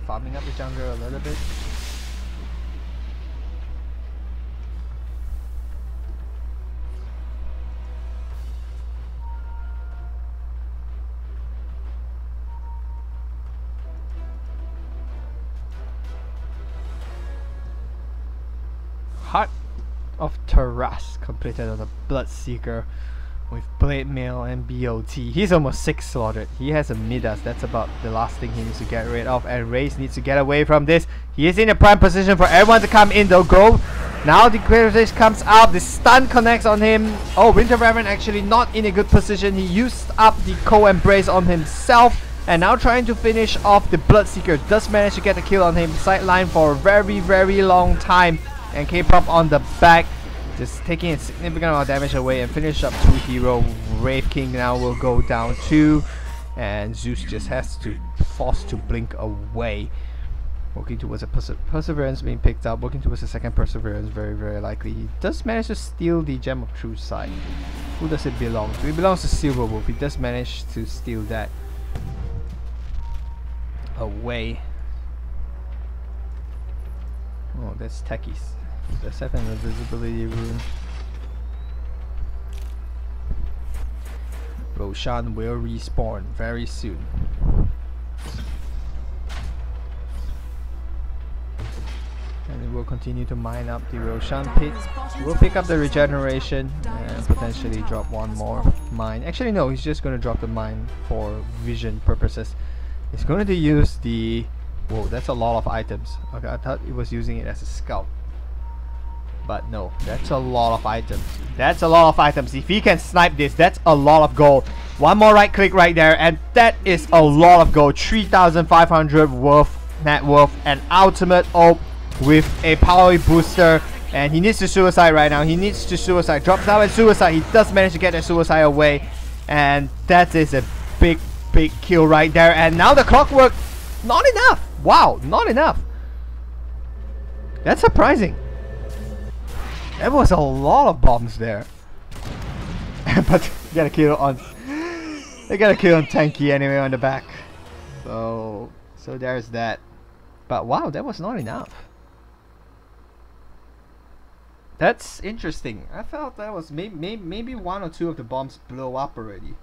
farming up the jungle a little bit. Heart of Taras completed on the Bloodseeker with Blade Mail and BOT. He's almost 6 slaughtered. He has a Midas. That's about the last thing he needs to get rid of. And Raze needs to get away from this. He is in a prime position for everyone to come in. They'll go. Now the Gravitation comes out. The stun connects on him. Oh, Winter Reverend actually not in a good position. He used up the Co-Embrace on himself. And now trying to finish off the Bloodseeker. Does manage to get a kill on him. Sideline for a very long time. And K-Pop on the back. Just taking a significant amount of damage away and finish up 2 hero. Wraith King now will go down 2, and Zeus just has to force to blink away. Working towards a Perseverance being picked up, working towards a second Perseverance, very likely. He does manage to steal the Gem of True Sight. Who does it belong to? It belongs to Silverwolf. He does manage to steal that away. Oh, that's techies. The 7 invisibility rune. Roshan will respawn very soon. And we'll continue to mine up the Roshan pit. We'll pick up the regeneration and potentially drop one more mine. Actually no, he's just going to drop the mine for vision purposes. He's going to use the... Whoa, that's a lot of items. Okay, I thought he was using it as a scout. But no, that's a lot of items. That's a lot of items. If he can snipe this, that's a lot of gold. One more right click right there, and that is a lot of gold. 3,500 worth net worth, and ultimate op with a power booster. And he needs to suicide right now. He needs to suicide. Drops down and suicide. He does manage to get the suicide away, and that is a big kill right there. And now the clockwork, not enough. Wow, not enough. That's surprising. There was a lot of bombs there. But they got a kill on Tanky anyway on the back. So there's that. But wow, that was not enough. That's interesting. I felt that was maybe one or two of the bombs blow up already.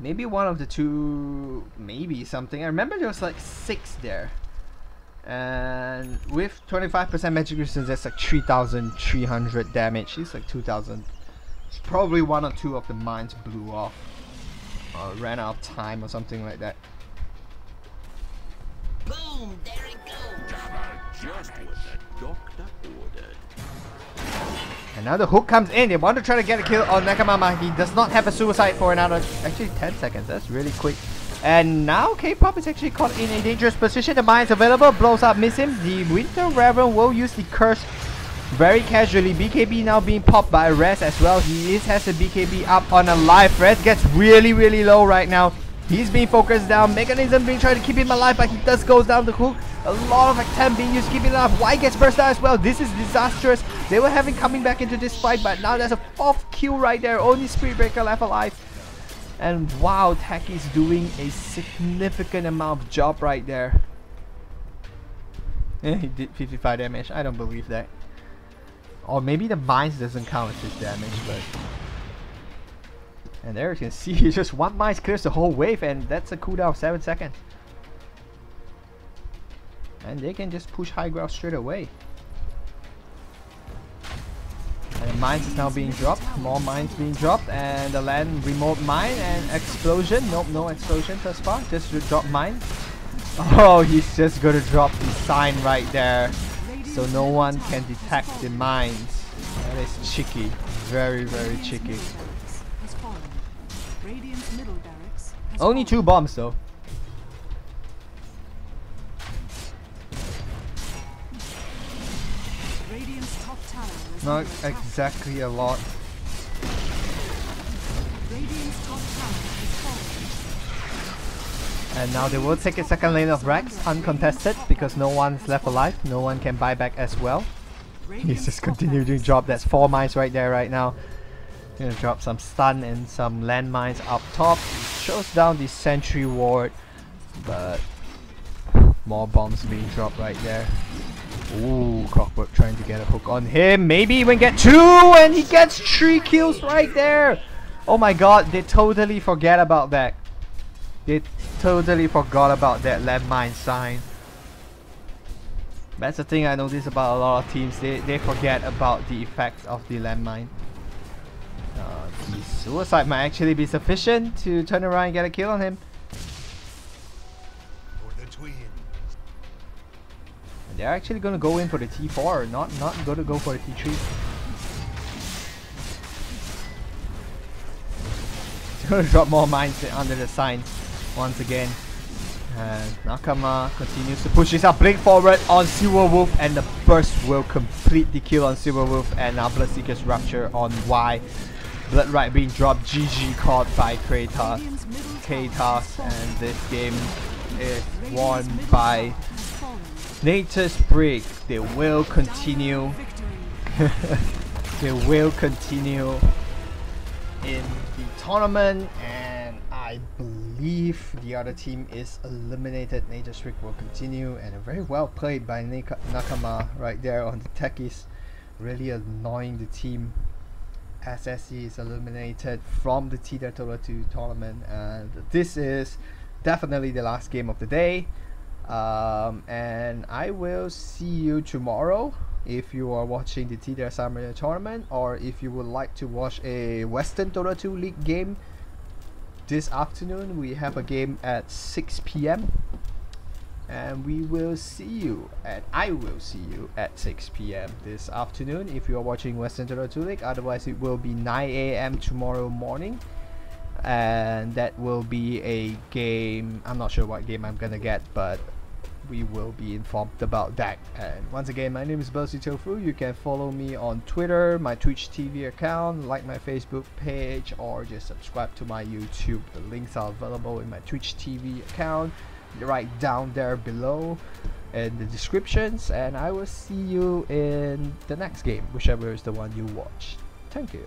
Maybe one of the two, maybe something. I remember there was like 6 there. And with 25% magic resistance, that's like 3,300 damage. It's like 2,000. It's probably one or two of the mines blew off. Or ran out of time or something like that. Boom! There it goes! Just what the doctor ordered. And now the hook comes in. They want to try to get a kill on Nakamama. He does not have a suicide for another, actually 10 seconds. That's really quick. And now K-pop is actually caught in a dangerous position. The mine is available, blows up, miss him. The Winter Reverend will use the curse very casually. BKB now being popped by Rez as well. He has a BKB up on a life. Rez gets really low right now. He's being focused down. Mechanism being trying to keep him alive, but he does go down the hook. A lot of attempt being used to keep him alive. Y gets burst out as well. This is disastrous. They were having coming back into this fight, but now there's a 4th kill right there. Only Spirit Breaker left alive. And wow, Taki's doing a significant amount of job right there. Yeah, he did 55 damage. I don't believe that. Or maybe the mines doesn't count as his damage, but... And there you can see, just one mine clears the whole wave, and that's a cooldown of 7 seconds. And they can just push high ground straight away. And the mines is now being dropped. More mines being dropped, and the land remote mine and explosion. Nope, no explosion thus far. Just drop mine. Oh, he's just gonna drop the sign right there, so no one can detect the mines. That is cheeky, very cheeky. Only 2 bombs though. Not exactly a lot. And now they will take a second lane of Rex uncontested because no one's left alive. No one can buy back as well. He's just continuing to drop. That's 4 mines right there right now. Gonna drop some stun and some landmines up top. Shows down the sentry ward, but more bombs being dropped right there. Ooh, Clockwork trying to get a hook on him. Maybe even get 2, and he gets 3 kills right there. Oh my god, they totally forget about that. They totally forgot about that landmine sign. That's the thing I notice about a lot of teams. They forget about the effects of the landmine. The suicide might actually be sufficient to turn around and get a kill on him. They're actually going to go in for the T4, not going to go for the T3. He's going to drop more mines under the sign once again. And Nakama continues to push this up, blink forward on Silverwolf, and the burst will complete the kill on Silverwolf. And now Bloodseeker's Rupture on Y. Blood Right being dropped, GG caught by Kratos, and this game is won by Natus Friggere. They will continue. They will continue in the tournament, and I I believe the other team is eliminated. Natus Friggere will continue, and a very well played by Nakama right there on the techies, really annoying the team. SSE is eliminated from the TITA DOTA 2 tournament, and this is definitely the last game of the day. And I will see you tomorrow if you are watching the TITA Summer tournament, or if you would like to watch a Western Dota 2 League game. This afternoon we have a game at 6 p.m. and we will see you, and I will see you at 6 p.m. this afternoon if you are watching Western Dota 2 League. Otherwise it will be 9 a.m. tomorrow morning, and that will be a game. I'm not sure what game I'm gonna get, but we will be informed about that. And once again, my name is Bossy Tofu. You can follow me on Twitter, my Twitch TV account, like my Facebook page, or just subscribe to my YouTube. The links are available in my Twitch TV account right down there below in the descriptions, and I will see you in the next game, whichever is the one you watch. Thank you.